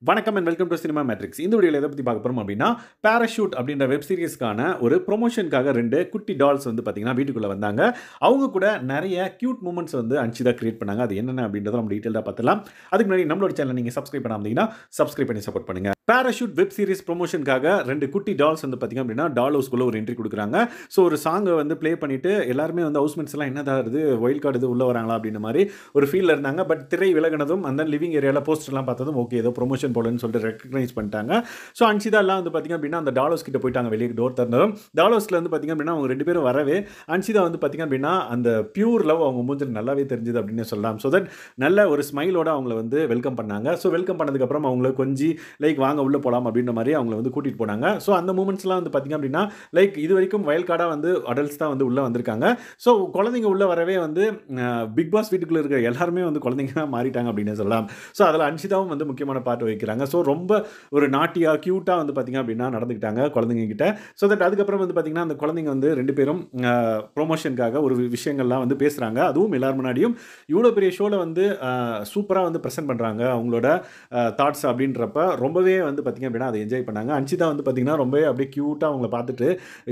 வணக்கம் and welcome to cinema matrix. இந்த வீடியோல எதை பத்தி பார்க்க போறோம் அப்படின்னா, பாராசூட் அப்படின்ற வெப் சீரிஸ்க்கான ஒரு ப்ரமோஷனுக்காக 2 குட்டி டால்ஸ் வந்து பார்த்தீங்கன்னா, வீட்டுக்குள்ள வந்தாங்க. அவங்க கூட நெறைய கியூட் மொமெண்ட்ஸ் வந்து அன்ஷிதா கிரியேட் பண்ணாங்க. அது என்னென்ன அப்படின்றத நம்ம டீடைலா பார்த்துடலாம். அதுக்கு முன்னாடி நம்மளோட சேனலை நீங்க சப்ஸ்கிரைப் பண்ணாம இருந்தீங்கன்னா, சப்ஸ்கிரைப் பண்ணி சப்போர்ட் பண்ணுங்க. பாராசூட் வெப் சீரிஸ் ப்ரமோஷனுக்காக 2 குட்டி டால்ஸ் வந்து பார்த்தீங்க அப்படின்னா, டால் ஹவுஸ்க்குள்ள ஒரு என்ட்ரி குடுக்குறாங்க. ஸோ ஒரு சாங்க வந்து ப்ளே பண்ணிட்டு எல்லாருமே வந்து ஹவுஸ்மேட்ஸ் எல்லாம் என்னடா இது வைல்ட் கார்டு இது உள்ள வராங்களா அப்படின்ற மாரி ஒரு ஃபீல்ல இருந்தாங்க. பட் திரை விலகுனதும் அந்த லிவிங் ஏரியால போஸ்டர்லாம் பார்த்ததும் ஓகே ஏதோ ப்ரமோஷன் போலன்னு சொல்லிட்டு ரெகக்னைஸ் பண்ணிட்டாங்க. ஸோ அன்ஷிதா எல்லாம் வந்து பார்த்தீங்க அப்படின்னா அந்த டால் ஹவுஸ் கிட்ட போயிட்டாங்க. வெளியே டோர் திறந்ததும் டால் ஹவுஸ்ல வந்து பார்த்தீங்க அப்படின்னா அவங்க 2 பேரும் வரவே அன்ஷிதா வந்து பார்த்தீங்க அப்படின்னா அந்த பியூர் லவ் அவங்க மூஞ்சில நல்லாவே தெரிஞ்சது அப்படின்னு சொல்லலாம். ஸோ தட் நல்ல ஒரு ஸ்மைலோட அவங்கள வந்து வெல்கம் பண்ணாங்க. ஸோ வெல்கம் பண்ணதுக்கப்புறம் அவங்கள கொஞ்சி லைக் வாங்க உள்ள போலாம் அப்படின்ற மாதிரி அவங்கள வந்து கூட்டிட்டு போனாங்க. ஸோ அந்த மூமெண்ட்ஸ்லாம் வந்து பார்த்தீங்க அப்படின்னா லைக் இது வரைக்கும் வைல்ட் கார்டா வந்து அடல்ட்ஸ் தான் வந்து உள்ள வந்திருக்காங்க. ஸோ குழந்தைங்க உள்ள வரவே வந்து பிக் பாஸ் வீட்டுக்குள்ள இருக்கிற எல்லாருமே வந்து குழந்தைங்க தான் மாறிட்டாங்க அப்படின்னு சொல்லலாம். ஸோ அதில் அன்ஷிதாவும் வந்து முக்கியமான பார்ட் வகிக்கிறாங்க. ஸோ ரொம்ப ஒரு நாட்டியா கியூட்டா வந்து பார்த்தீங்க அப்படின்னா நடந்துக்கிட்டாங்க குழந்தைங்க கிட்ட. ஸோ தட் அதுக்கப்புறம் வந்து பார்த்தீங்கன்னா அந்த குழந்தைங்க வந்து 2 பேரும் ப்ரொமோஷனுக்காக ஒரு விஷயங்கள்லாம் வந்து பேசுறாங்க. அதுவும் எல்லார் முன்னாடியும் இவ்வளோ பெரிய ஷோல வந்து சூப்பராக வந்து ப்ரெசென்ட் பண்ணுறாங்க அவங்களோட தாட்ஸ் அப்படின்றப்ப ரொம்பவே வந்து பார்த்தீங்க அப்படின்னா அதை என்ஜாய் பண்ணாங்க. அன்ஷிதா வந்து பார்த்தீங்கன்னா ரொம்பவே அப்படியே கியூட்டாக அவங்கள பார்த்துட்டு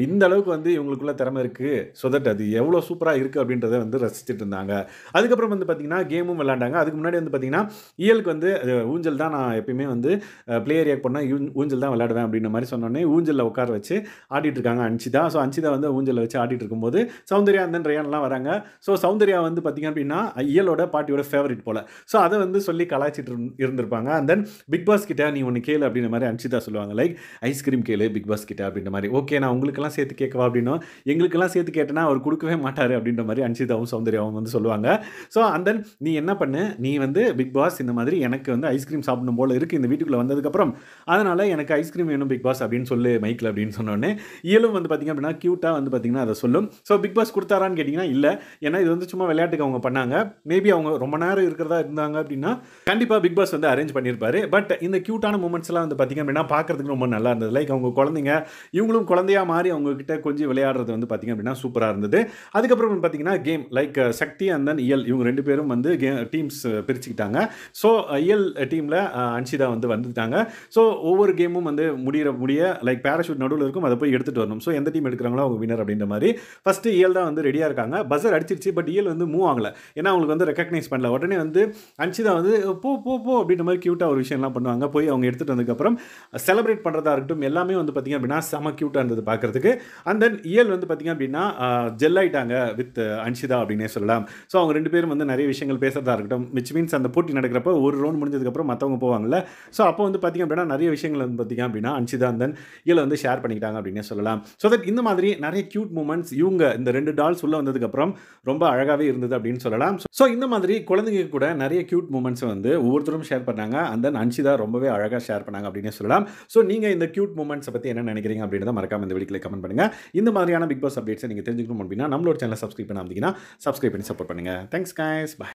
இந்த அளவுக்கு வந்து இவங்களுக்குள்ள திறமை இருக்கு. ஸோ தட் அது எவ்வளோ சூப்பராக இருக்குது அப்படின்றத வந்து ரசிச்சுட்டு இருந்தாங்க. அதுக்கப்புறம் வந்து பார்த்தீங்கன்னா கேமும் விளையாண்டாங்க. அதுக்கு முன்னாடி வந்து பார்த்தீங்கன்னா இயலுக்கு வந்து ஊஞ்சல் தான் நான் எப்பயுமே வந்து ப்ளே ஏரியாக்கு போனால் ஊஞ்சல் தான் விளையாடுவேன் அப்படின்ற மாதிரி சொன்னோன்னே ஊஞ்சலில் உட்கார வச்சு ஆடிட்டு இருக்காங்க அன்ஷிதா. ஸோ அன்ஷிதா வந்து ஊஞ்சலில் வச்சு ஆடிட்டு இருக்கும்போது சௌந்தர்யா அந்த ரேயான்லாம் வராங்க. ஸோ சௌந்தர்யா வந்து பார்த்தீங்க அப்படின்னா இயலோட பாட்டியோட ஃபேவரட் போல. ஸோ அதை வந்து சொல்லி கலாய்ச்சிட்டு இருந்திருப்பாங்க. அண்ட் தென் பிக் பாஸ் கிட்ட நீ ஒன்று கேளு அப்படின்ற மாதிரி அன்ஷிதா சொல்லுவாங்க. லைக் ஐஸ்கிரீம் கேளு பிக் பாஸ் கிட்ட அப்படின்ற மாதிரி. ஓகே நான் உங்களுக்கெல்லாம் சேர்த்து கேட்கவா அப்படின்னும் எங்களுக்கெல்லாம் சேர்த்து கேட்டேன்னா அவர் கொடுக்கவே மாட்டார் அப்படின்ற மாதிரி அன்ஷிதாவும் சௌந்தர்யாவும் வந்து சொல்லுவாங்க. ஸோ அண்ட் தென் நீ என்ன பண்ணு நீ வந்து பிக் பாஸ் இந்த மாதிரி எனக்கு வந்து ஐஸ்கிரீம் சாப்பிடணும் போல இருக்குது இந்த வீட்டுக்குள்ளே வந்ததுக்கப்புறம் அதனால் எனக்கு ஐஸ்கிரீம் வேணும் பிக் பாஸ் அப்படின்னு சொல்லு மைக்கில் அப்படின்னு சொன்னோடனே இயலும் வந்து பார்த்திங்க அப்படின்னா க்யூட்டாக வந்து பார்த்திங்கன்னா அதை சொல்லும். ஸோ பிக் பாஸ் கொடுத்தாரான்னு கேட்டிங்கன்னா இல்லை. ஏன்னா இது வந்து சும்மா விளையாட்டுக்கு அவங்க பண்ணாங்க. மேபி அவங்க ரொம்ப நேரம் இருக்கிறதா இருந்தாங்க அப்படின்னா கண்டிப்பாக பிக் பாஸ் வந்து அரேஞ்ச் பண்ணியிருப்பாரு. பட் இந்த க்யூட்டான மூமெண்ட்ஸ்லாம் வந்து பார்த்திங்க அப்படின்னா பார்க்குறதுக்கு ரொம்ப நல்லா இருந்தது. லைக் அவங்க குழந்தைங்க இவங்களும் குழந்தையாக மாறி அவங்க கிட்ட கொஞ்சம் விளையாடுறது வந்து பார்த்திங்க அப்படின்னா சூப்பராக இருந்தது. அதுக்கப்புறம் பார்த்தீங்கன்னா game like Shakti and then இயல் இவங்க 2 பேரும் வந்து டீம்ஸ் பிரிச்சுக்கிட்டாங்க. ஸோ இயல் டீமில் அன்ஷிதா வந்து வந்துட்டாங்க. ஸோ ஒவ்வொரு கேமும் வந்து முடிய லைக் பேராஷூட் நடுவில் இருக்கும் அதை போய் எடுத்துகிட்டு வரணும். ஸோ எந்த டீம் எடுக்கிறாங்களோ அவங்க வினர் அப்படின்ற மாதிரி ஃபஸ்ட்டு இயல் தான் வந்து ரெடியாக இருக்காங்க. பஸர் அடிச்சிருச்சு. பட் இயல் வந்து மூவ் ஆகலை. ஏன்னா அவங்களுக்கு வந்து ரெக்கக்னைஸ் பண்ணல. உடனே வந்து அன்ஷிதா வந்து போ போ போ அப்படின்ற மாதிரி க்யூட்டாக ஒரு விஷயம்லாம் பண்ணுவாங்க. போய் அவங்க எடுத்துகிட்டு வந்ததுக்கப்புறம் செலிப்ரேட் பண்ணுறதா இருக்கட்டும் எல்லாமே வந்து பார்த்திங்க அப்படின்னா செம க்யூட்டாக இருந்தது பார்க்குறதுக்கு. அண்ட் தென் இயல் வந்து பார்த்திங்க அப்படின்னா ஜெல் ஆகிட்டாங்க வித் அன்ஷிதா அப்படின்னே சொல்லலாம். ஸோ அவங்க 2 பேரும் வந்து நிறைய விஷயங்கள் பேசுகிறதா இருக்கட்டும் விச் மீன்ஸ் அந்த போட்டி நடக்கிறப்ப ஒரு ரவுண்ட் முடிஞ்சதுக்கப்புறம் மற்றவங்க போவாங்கல்ல. ஸோ அப்போ வந்து பார்த்திங்க அப்படின்னா நிறைய விஷயங்கள் வந்து பார்த்திங்க அப்படின்னா அன்ஷிதா அண்ட் தென் இயல் வந்து ஷேர் பண்ணிக்கிட்டாங்க அப்படின்னே சொல்லலாம். ஸோ தட் இந்த மாதிரி நிறைய க்யூட் மூமெண்ட்ஸ் இவங்க இந்த 2 டால்ஸ் உள்ளே வந்ததுக்கப்புறம் ரொம்ப அழகாகவே இருந்தது அப்படின்னு சொல்லலாம். ஸோ இந்த மாதிரி குழந்தைங்க கூட நிறைய க்யூட் மூமெண்ட்ஸ் வந்து ஒவ்வொருத்தரும் ஷேர் பண்ணாங்க. அண்ட் தென் அன்ஷிதா ரொம்பவே அழகாக ஷேர் பண்ணாங்க அப்படின்னே சொல்லலாம். ஸோ நீங்கள் இந்த க்யூட் மூமெண்ட்ஸை பற்றி என்ன நினைக்கிறீங்க அப்படின்றத மறக்காம இந்த வீடியோவில் கமெண்ட் பண்ணுங்கள். இந்த மாதிரியான பிக் பாஸ் அப்டேட்ஸை நீங்கள் தெரிஞ்சுக்கணும் அப்படின்னா நம்மளோட சேனலை சப்ஸ்கிரைப் பண்ணாமல் சப்ஸ்கிரைப் பண்ணி சப்போர்ட் பண்ணுங்கள். Thanks guys. பை.